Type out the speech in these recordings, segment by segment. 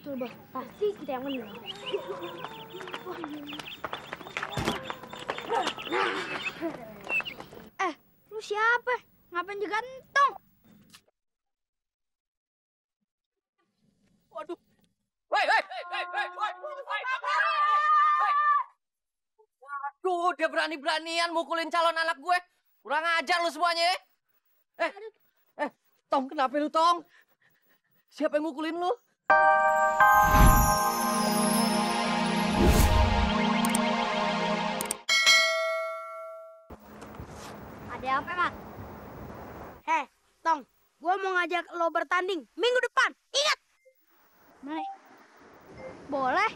Coba, pasti kita yang menang. Lu siapa? Ngapain digantung? Waduh. Woi. Waduh, dia berani-beranian mukulin calon anak gue. Kurang ajar lu semuanya ya. Tong, kenapa lu, Tong? Siapa yang mukulin lu? Ada apa, Mak? Tong, gua mau ngajak lo bertanding minggu depan. Ingat! Boleh.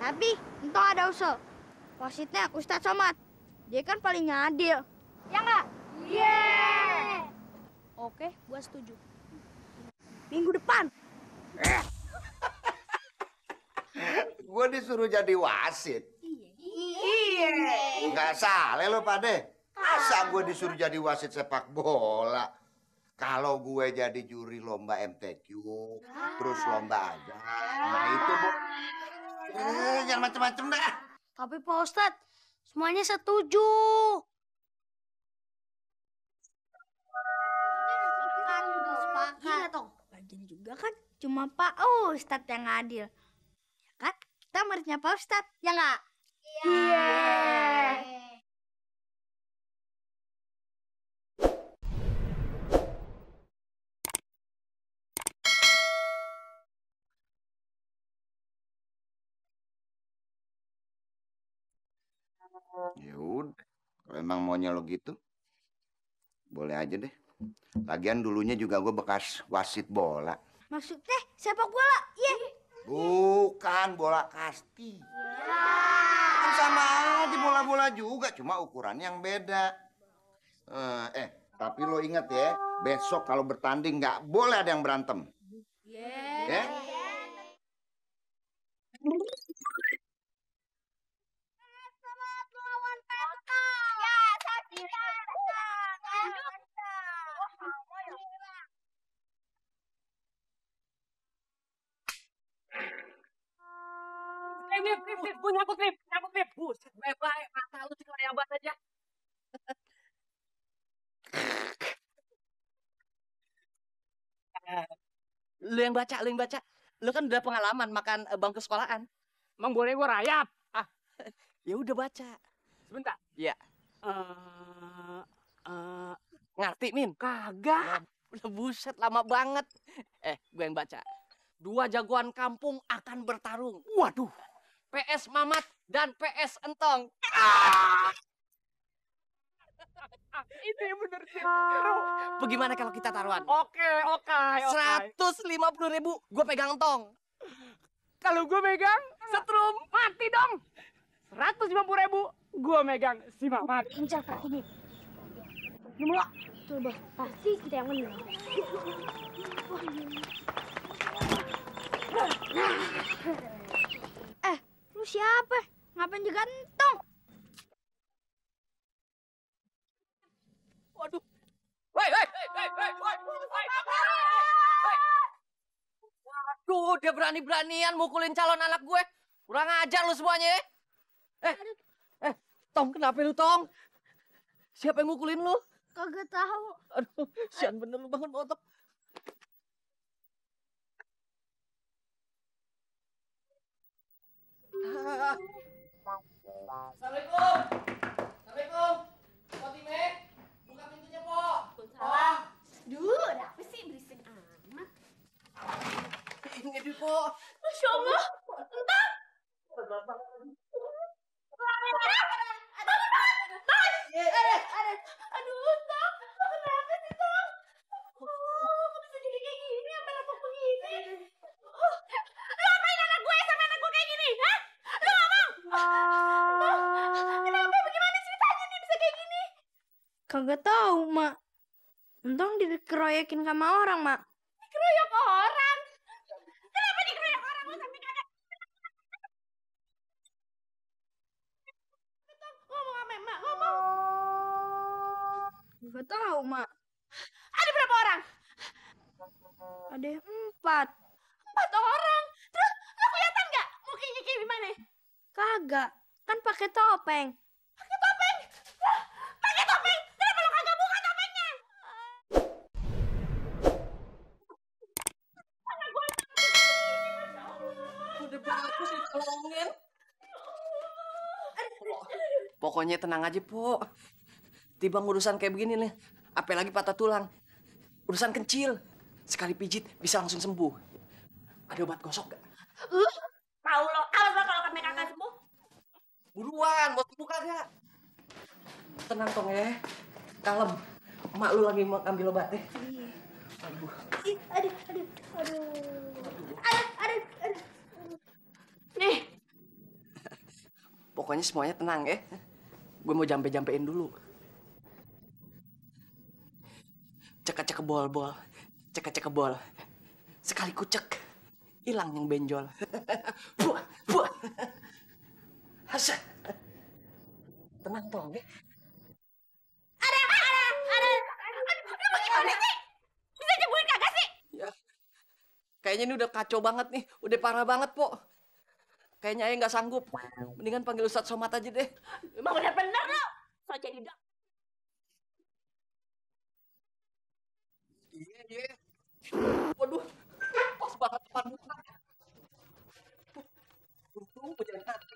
Tapi, entah ada usul. Wasitnya Ustadz Somad. Dia kan paling ngadil. Ya nggak? Yeah! Oke, gua setuju. Minggu depan. Gue disuruh jadi wasit. Iya. Nggak salah lo pade. Masa gue disuruh jadi wasit sepak bola? Kalau gue jadi juri lomba MTQ, terus lomba aja. Nah itu bu. Jangan macem-macem dah. Tapi Pak Ustadz, semuanya setuju. Iya, Tong. Lagian juga kan cuma Pak Ustadz yang adil. Ya kan? Kita muridnya Pak Ustadz, ya nggak? Iya. Ya udah, kalau emang maunya lo gitu, boleh aja deh. Lagian dulunya juga gue bekas wasit bola. Maksudnya sepak bola? Iya. Bukan bola kasti. Kan sama aja bola-bola juga, cuma ukurannya yang beda. Tapi lo ingat ya, besok kalau bertanding nggak boleh ada yang berantem. Ya? Gue nyangkut, Nip. Buset, baik-baik. Mata lu cuma yang bat aja. Lu yang baca. Lu kan udah pengalaman makan bangku sekolahan. Emang boleh gue rayap? Ya udah baca. Sebentar. Iya. Ngerti, Min? Kagak. Udah buset, lama banget. Gue yang baca. 2 jagoan kampung akan bertarung. Waduh. PS Mamat dan PS Entong. Itu yang bener sih. Bagaimana kalau kita taruhan? Oke. 150.000 gue pegang Entong. Kalau gue megang, setrum mati dong. 150.000 gue megang si Mamat. Kencang ini. Nomor. Coba, pasti kita yang menang. Lu siapa? Ngapain digantung? Waduh. Woi. Waduh, dia berani-beranian mukulin calon anak gue. Kurang ajar lu semuanya ya. Tong, kenapa lu, Tong? Siapa yang mukulin lu? Kagak tahu. Aduh, sian bener lu bangun otak. Assalamualaikum. Potime, buka pintunya, Po. Salam. Duh, ada apa sih berisik amat? Ini, Po. Masya Allah. Entah. Aduh, Tong. Kenapa sih, Tong? Kok bisa jadi kayak gini? Apa anak begini? Lu apain anak gue sama anak gue kayak gini? Hah? Lu gak mau? Kenapa? Bagaimana ceritanya dia bisa kayak gini? Kagak tahu, Mak. Untung dikeroyokin sama orang, Mak. Dikeroyok orang? Kenapa dikeroyok orang? Lu sampai kagak ngomong sama emak, ngomong. Kagak tahu, Mak. Ada berapa orang? Ada 4. 4 orang. Terus lo kelihatan nggak mukanya kayak gimana? Kagak, kan pakai topeng. Pakai topeng. Lah, pakai topeng. Kenapa lo kagak buka topengnya? Mana gue Masya Allah. Udah bagus ditolongin. Pokoknya tenang aja, Po. Tiba urusan kayak begini nih, apalagi patah tulang. Urusan kecil. Sekali pijit bisa langsung sembuh. Ada obat gosok gak? Tahu lo, awas lo kalau kami kagak sembuh. Buruan, mau sembuh kagak? Tenang, Tong ya. Kalem. Emak lu lagi mau ambil obat ya. Aduh. Aduh. Nih, Pokoknya semuanya tenang ya. Gue mau jampe-jampein dulu. Cek bol. Cek bol. Sekali kucek, hilang yang benjol. Buah. Hasa. Tenang Tong ya. ada. Lo gimana sih? Bisa nyembuhin kagak sih? Ya. Kayaknya ini udah kacau banget nih. Udah parah banget, Po. Kayaknya Ayah nggak sanggup. Mendingan panggil Ustadz Somad aja deh. Emang udah bener lo. So jadi dok. Iya. Waduh, pas banget depan muka. Untung pejalan kaki.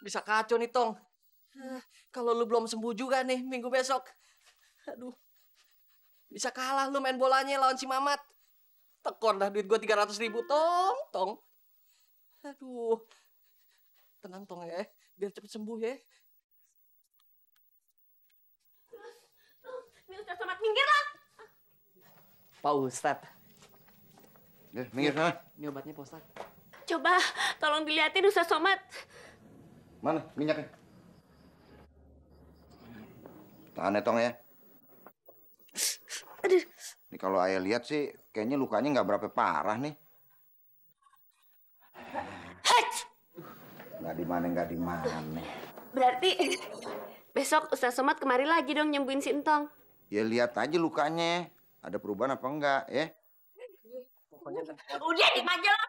Bisa kacau nih, Tong. Kalau lu belum sembuh juga nih minggu besok. Aduh. Bisa kalah lu main bolanya lawan si Mamat. Tekor dah duit gua 300.000, Tong. Aduh. Tenang, Tong ya. Biar cepet sembuh ya. Ini Ustaz Somad minggir lah. Pak Ustadz. Minggir sana. Ini obatnya, Pak Ustadz. Coba tolong dilihatin Ustaz Somad. Mana minyaknya? Tahan ya, Tong ya. Aduh. Ini kalau Ayah lihat sih, kayaknya lukanya nggak berapa parah nih. Nggak di mana. Berarti besok Ustaz Somad kemari lagi dong nyembuhin si Entong. Ya lihat aja lukanya. Ada perubahan apa enggak ya? Udah di aja lah.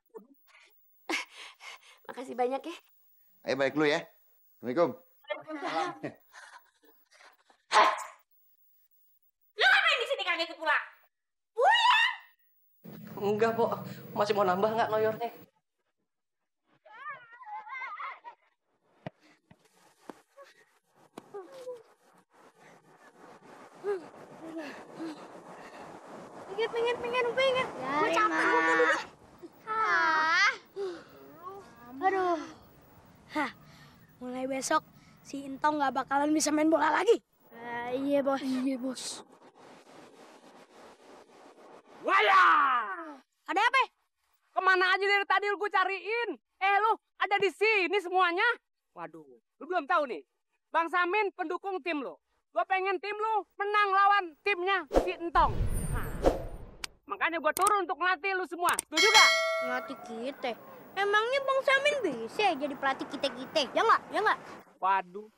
Makasih banyak ya. Ayo balik dulu ya. Assalamualaikum. Lu ngapain di sini kagak ikut pulang? Enggak, Po. Masih mau nambah nggak noyornya? Pengen. Gue capek gue mau duduk. Aduh. Mulai besok si Entong nggak bakalan bisa main bola lagi. Iya, Bos. Wayah! Ada apa? Kemana aja dari tadi gue cariin? Lu ada di sini semuanya? Waduh, lu belum tahu nih. Bang Samin pendukung tim lu. Gue pengen tim lu menang lawan timnya si Entong. Nah, makanya gue turun untuk ngelatih lu semua. Setuju gak? Ngelatih kita. Emangnya Bang Samin bisa jadi pelatih kita? Ya nggak? Waduh,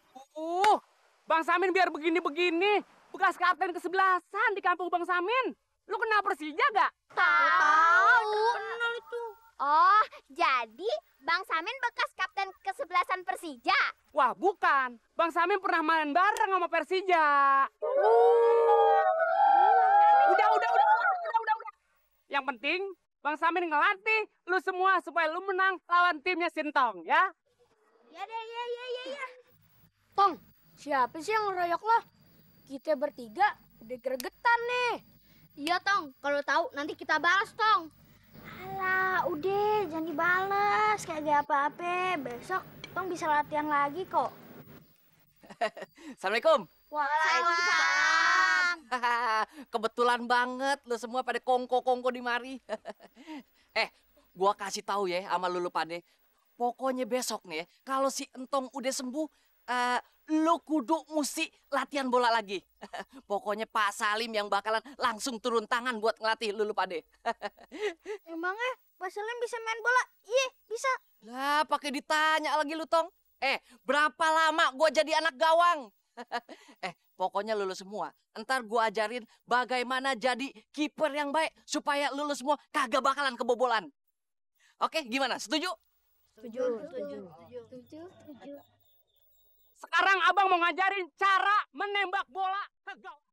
Bang Samin biar begini-begini. Bekas kapten ke-11-an di kampung Bang Samin. Lu kenal Persija gak? Tahu. Kenal itu. Oh, jadi Bang Samin bekas kapten ke-11-an Persija? Wah, bukan. Bang Samin pernah main bareng sama Persija. Udah. Yang penting, Bang Samin ngelatih lu semua supaya lu menang lawan timnya Sintong, ya? Ya. Tong, siapa sih yang ngeroyok lo? Kita bertiga udah gregetan nih. Iya, Tong. Kalau tahu nanti kita balas, Tong. Alah, udah jangan dibalas. Kayak apa-apa. Besok Tong bisa latihan lagi kok. Assalamualaikum. Waalaikumsalam. Kebetulan banget lu semua pada kongko-kongko di mari. Gua kasih tahu ya sama lu pade. Pokoknya besok nih, kalau si Entong udah sembuh, lu kudu mesti latihan bola lagi. Pokoknya Pak Salim yang bakalan langsung turun tangan buat ngelatih lu pade. Emangnya Pak Salim bisa main bola? Iya, bisa. Lah, pakai ditanya lagi lu, Tong. Berapa lama gua jadi anak gawang? Pokoknya lulu semua, entar gua ajarin bagaimana jadi kiper yang baik supaya lulu semua kagak bakalan kebobolan. Oke, gimana? Setuju? Setuju. Sekarang abang mau ngajarin cara menembak bola ke gawang.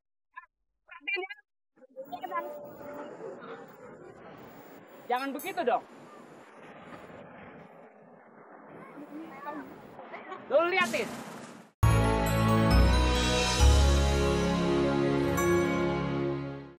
Perhatiin ya. Jangan begitu dong. Lu lihat nih,